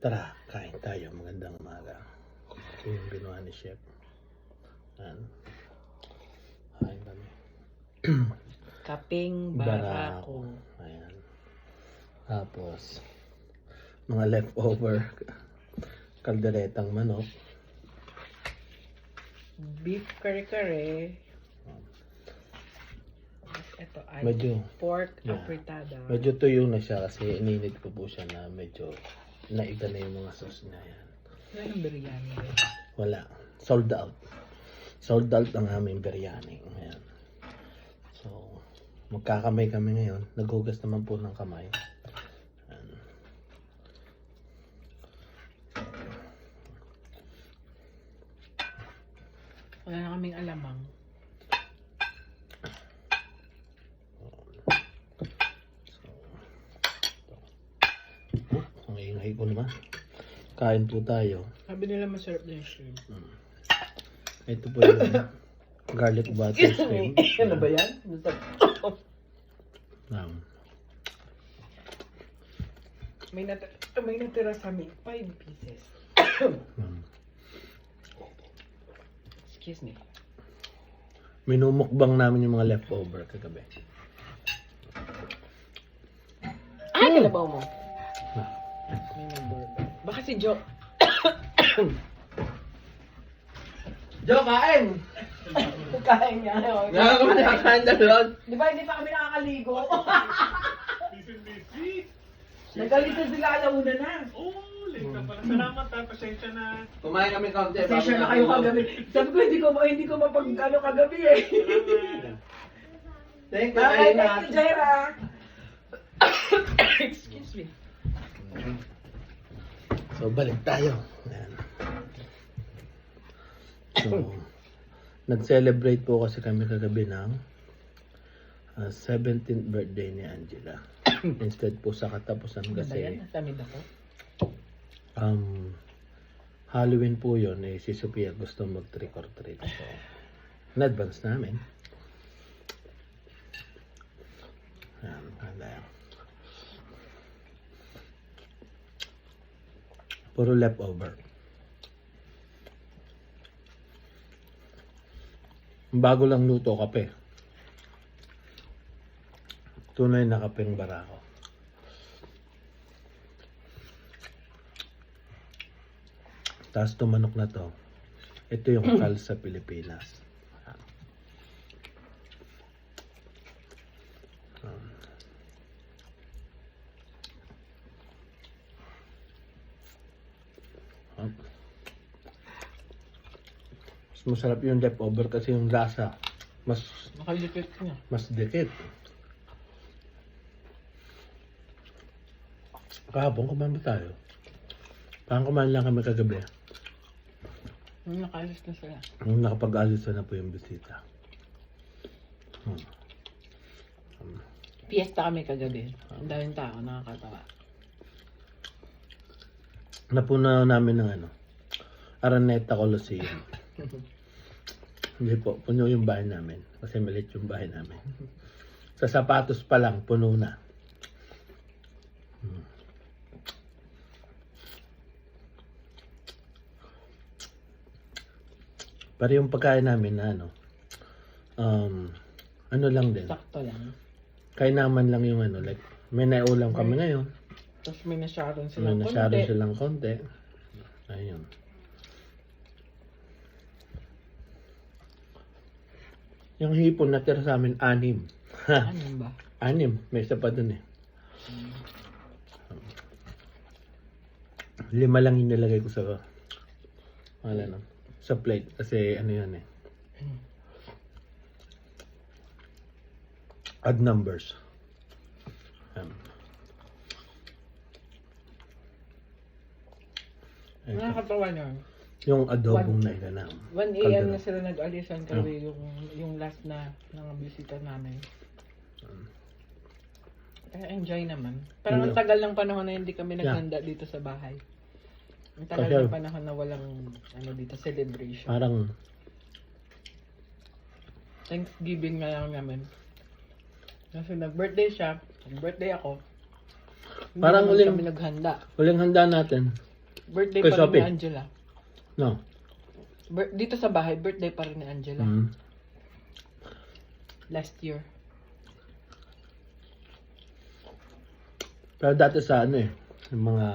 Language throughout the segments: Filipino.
Tara, kain tayo. Magandang umaga. Ito yung ginawa ni Chef. Yan. Kain kami. Kaping barako. Ayan. Tapos, mga leftover. Kalderetang manok. Beef kare-kare. Ito ay Medyo, pork yeah. apretada. Medyo tuyo na siya kasi ininit ko po siya na medyo naiga na yung mga sauce na yan. Ano yung biryani? Wala. Sold out. Sold out ang aming biryani. Ayan. So, magkakamay kami ngayon. Naghugas naman po ng kamay. Ayan. Wala na kaming alamang. Ang ingay ko naman. Kain po tayo. Sabi nila masarap na yung shrimp. Ito po yung garlic butter shrimp. Ano ba yan? May natira sa amin. 5 pieces. Excuse me. Minumukbang namin yung mga leftover kagabi. Ay, kalabaw mo. May number ba? Baka si Jo. Jo, kain! Kain niya. Nakakain na doon. Di ba hindi pa kami nakakaligo? Nagalitan sila alauna na. Oh, late ka pala. Salamat ha, pasensya na. Kumain kami kaunti. Pasensya na kayo kagabi. Sabi ko hindi ko mapag-ano kagabi eh. Thank you, Bye, Aina. thank you, Jaira. Excuse me. So, balik tayo. Ayan. So, nag-celebrate po kasi kami kagabi ng 17th birthday ni Angela. Instead po sa katapusan kasi Nasamid ako. Halloween po yun, eh, si Sophia gusto mag-trick or treat. So, in-advance namin. Ayan, handa. Puro leftover. Bago lang luto, kape. Tunay na kapeng barako. Tapos tumanok na to. Ito yung kal sa Pilipinas. Mas masarap yung leftover kasi yung lasa mas Nakalipit niya. dikit. Kahapon kumain ba tayo? Parang kumain lang kami kagabi. Nakalis na sila. Nung nakapag-alis na po yung bisita. Fiesta kami kagabi. Ang daming tao, nakakatawa. Napuno namin ng Araneta Coliseum. Hindi po, puno yung bahay namin. Kasi maliit yung bahay namin. Sa sapatos pa lang, puno na. Pero yung pagkain namin na ano lang din. Sakto lang. Kainaman lang yung like, may naulam kami ngayon. Tapos may nasyaron May silang nasyado konti. silang konti. Ayun. Yung hipon natira sa amin, 6. Ano ba? 6. May isa pa dun eh. 5 lang yung nilagay ko sa sa plate. Kasi ano yan eh. Odd numbers. Nakakatawa niya. Yung adobong na ilanam. 1 AM na sila nag-alisan kasi yung last na ng bisita namin. Enjoy naman. Parang ang tagal ng panahon na hindi kami naghanda dito sa bahay. Ang tagal ng panahon na walang dito celebration. Parang Thanksgiving nga lang namin. Kasi nag-birthday siya, nag-birthday ako. Hindi Parang naman uling- kami naghanda. huling handa natin, Birthday Kay pa rin Shopee. ni Angela. No. Dito sa bahay, birthday pa rin ni Angela. Mm. Last year. Pero dati sa ano eh, yung mga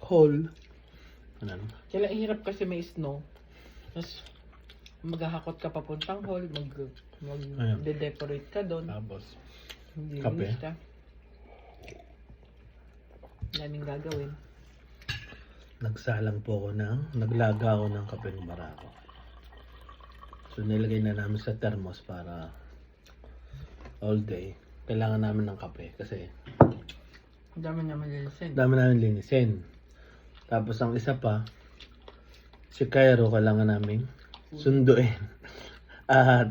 hall. Ano? Kaya hirap kasi may snow. Tapos, maghahakot ka papuntang hall, Ayun. mag-decorate ka doon. Tapos, Hindi kape. linis ka. Daming gagawin. nagsalang po ako naglaga ako ng kapeng barako. So nilagay na namin sa thermos para all day. Kailangan namin ng kape kasi Ang dami naman lilisin. dami namin linisin. Tapos ang isa pa, si Cairo kailangan namin sunduin. At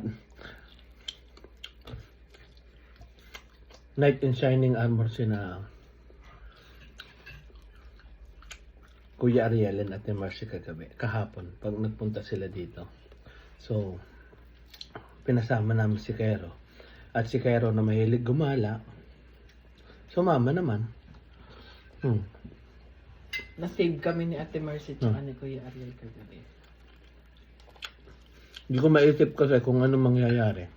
Knight in Shining Armor sina Kuya Ariel at Ate Marcy kagabi, kahapon, pag nagpunta sila dito. So, pinasama namin si Cairo. At si Cairo na mahilig gumala, sumama naman. Na-save kami ni Ate Mercy tsaka ni Kuya Ariel kagabi. Hindi ko maisip kasi kung ano mangyayari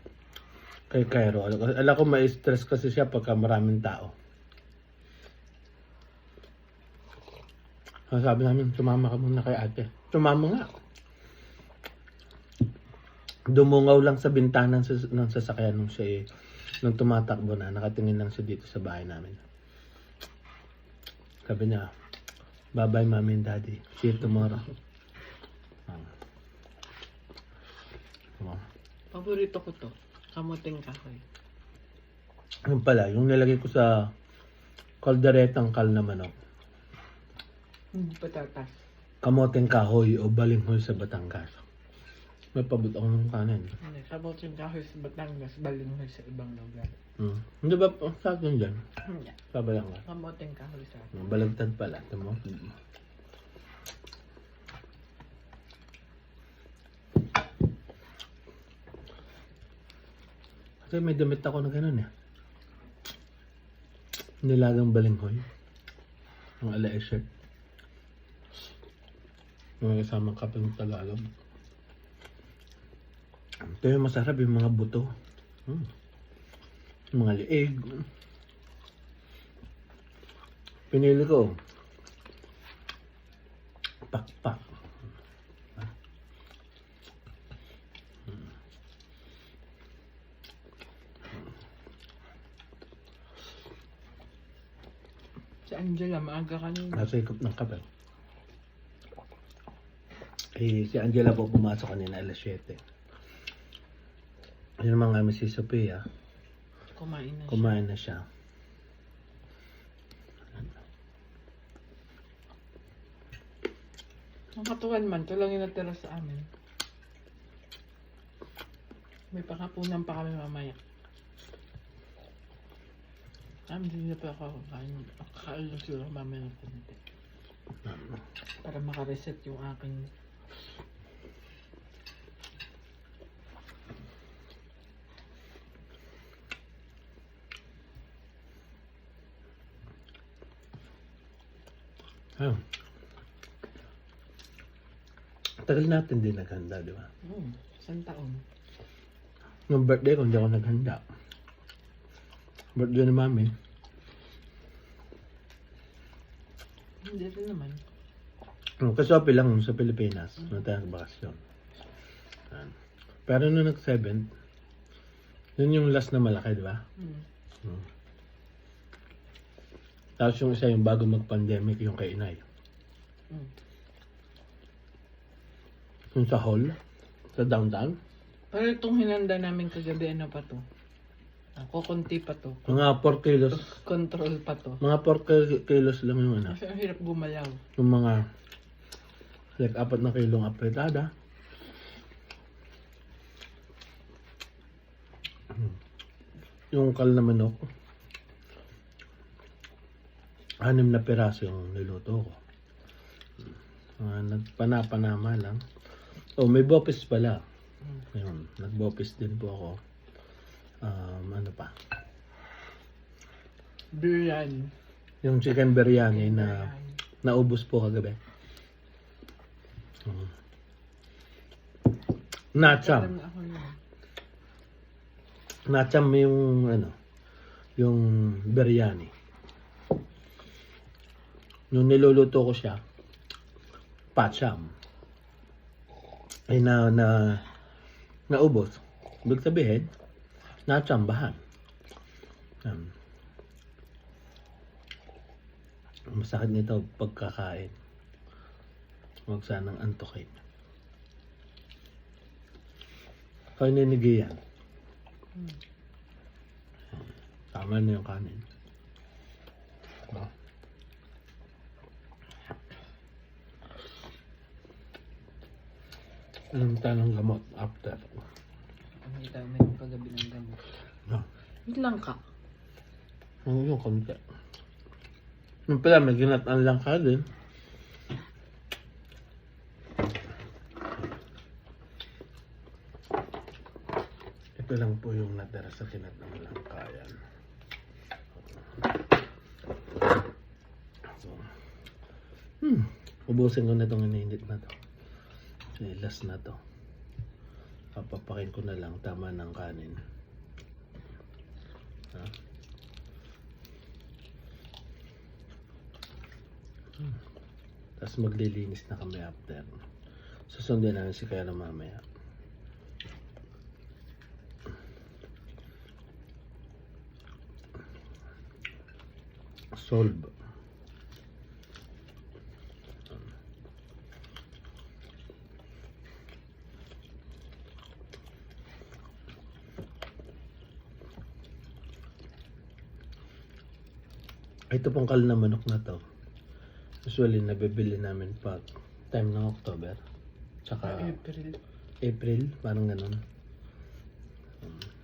kay Cairo. Alam ko ma-stress kasi siya pagka maraming tao. Sabi namin, sumama ka muna kay ate. Sumama nga. Dumungaw lang sa bintana ng sasakyan nung tumatakbo na. Nakatingin lang siya dito sa bahay namin. Sabi niya, bye-bye mommy and daddy. See you tomorrow. Paborito ko to. Kamuting kahoy. Yun pala, yung nilagay ko sa kalderetang kal na manok. Hindi patatas. Kamoteng kahoy o balinghoy sa Batangas. May pabot ako ng kanin. Hindi, kamuting kahoy sa Batangas, balinghoy sa ibang lugar. Hindi ba sa atin dyan? Hindi. Sa Batangas. Kamuting kahoy sa atin. Balagtad pala. Ito mo. Kasi may damit ako na gano'n eh. Nilagang balinghoy. Ang ala shirt. May kasamang kapeng Tagalog. Ito yung masarap, yung mga buto. Yung mga liig. Pinili ko. Pakpak. Si Angela, maaga kanina. Nasa ikot ng kape. Eh, si Angela po pumasok kanina alas 7. Yun naman kami si Sophia. Kumain na siya. Kumain na siya. Ang katuwan man, ito lang yung natira sa amin. May pakapunan pa kami mamaya. Hindi na pa ako kakain. Kakain lang siguro mamaya ng konti. Para makareset yung aking Tagal natin din naghanda, di ba? isang taon. Nung birthday ko, hindi ako naghanda. Birthday ni mami. Hindi rin naman. Kasi okay lang sa Pilipinas. Nung tayo nagbakasyon. Pero nung nag-7, yun yung last na malaki, di ba? Tapos yung isa yung bago mag-pandemic, yung kay Inay. Yung sa hall, sa downtown. Pero itong hinanda namin kagabi, ano pa to? Kukunti pa to. Mga 4 kilos. Control pa to. Mga 4 kilos lang yung ano. Kasi ang hirap gumalaw. Yung mga like 4 na kilong apretada. Yung kal na manok. 6 na piraso yung niluto ko. Nagpanapanama lang. Oh, may bopis pala. Ayun, nagbopis din po ako. Ano pa? Biryani. Yung chicken biryani na naubos po kagabi. Nacham. Alam na ako nun. Nacham yung yung biryani. Nung niluluto ko siya, pacham. Ay naubos. Ibig sabihin, natsambahan. Masakit nito pagkakain. Huwag sanang antukin. Kaninigi yan. Tama na yung kanin. Anong tanong gamot after? Ang hita mo yung kagabi ng gamot. No. Wait lang ka. Ano yung konti? Yung pala, may ginatan lang ka din. Ito lang po yung natira sa tinatang langka. Yan. So, ubusin ko na itong ininit na to. Last na to. Papapakin ko na lang. Tama ng kanin. Ha? Tapos maglilinis na kami after. Susundin namin si Kaya mamaya. Solve. Ito pong kal na manok na to. Usually nabibili namin pag time ng October. Tsaka April, parang ganun.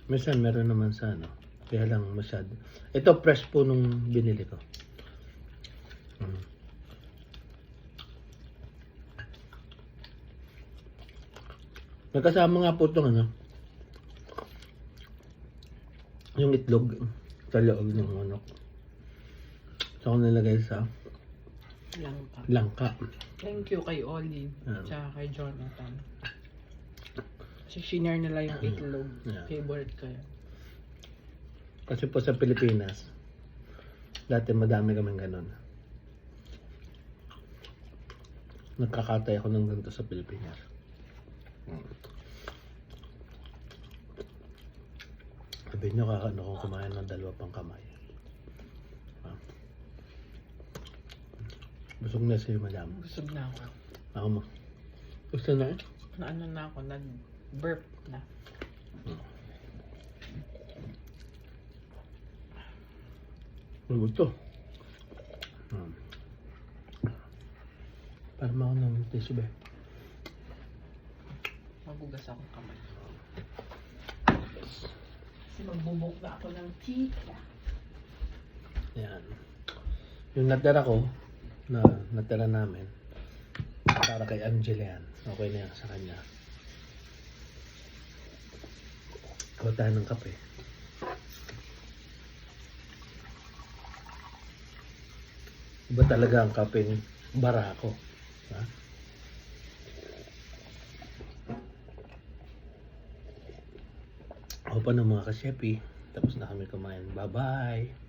Minsan meron naman sa kaya lang masyado. Ito fresh po nung binili ko. Nagkasama nga po itong yung itlog sa loob ng manok. So ako nilagay sa langka. Thank you kay Olive. Tsaka kay Jonathan. Kasi shinare nila yung itlog. Favorite ko yun. Kasi po sa Pilipinas, dati madami kaming ganun. Nagkakatay ako ng ganito sa Pilipinas. Sabi nyo kakano kung kumain ng 2 pang kamay. Busog na siya, madam. Busog na ako. Ako mo. Gusto na eh? Ano na ako, nag-burp na. Gusto. Para mo ako ng tissue ba? Magugas akong kamay. Kasi magbubuk na ako ng chika. Yan. Yung natira ko, natira namin, para kay Angela yan. Okay na yan sa kanya. Kuha tayo ng kape. Iba talaga ang kapeng barako. Ha? Ako pa ng mga kasyepi. Tapos na kami kumain. Bye-bye!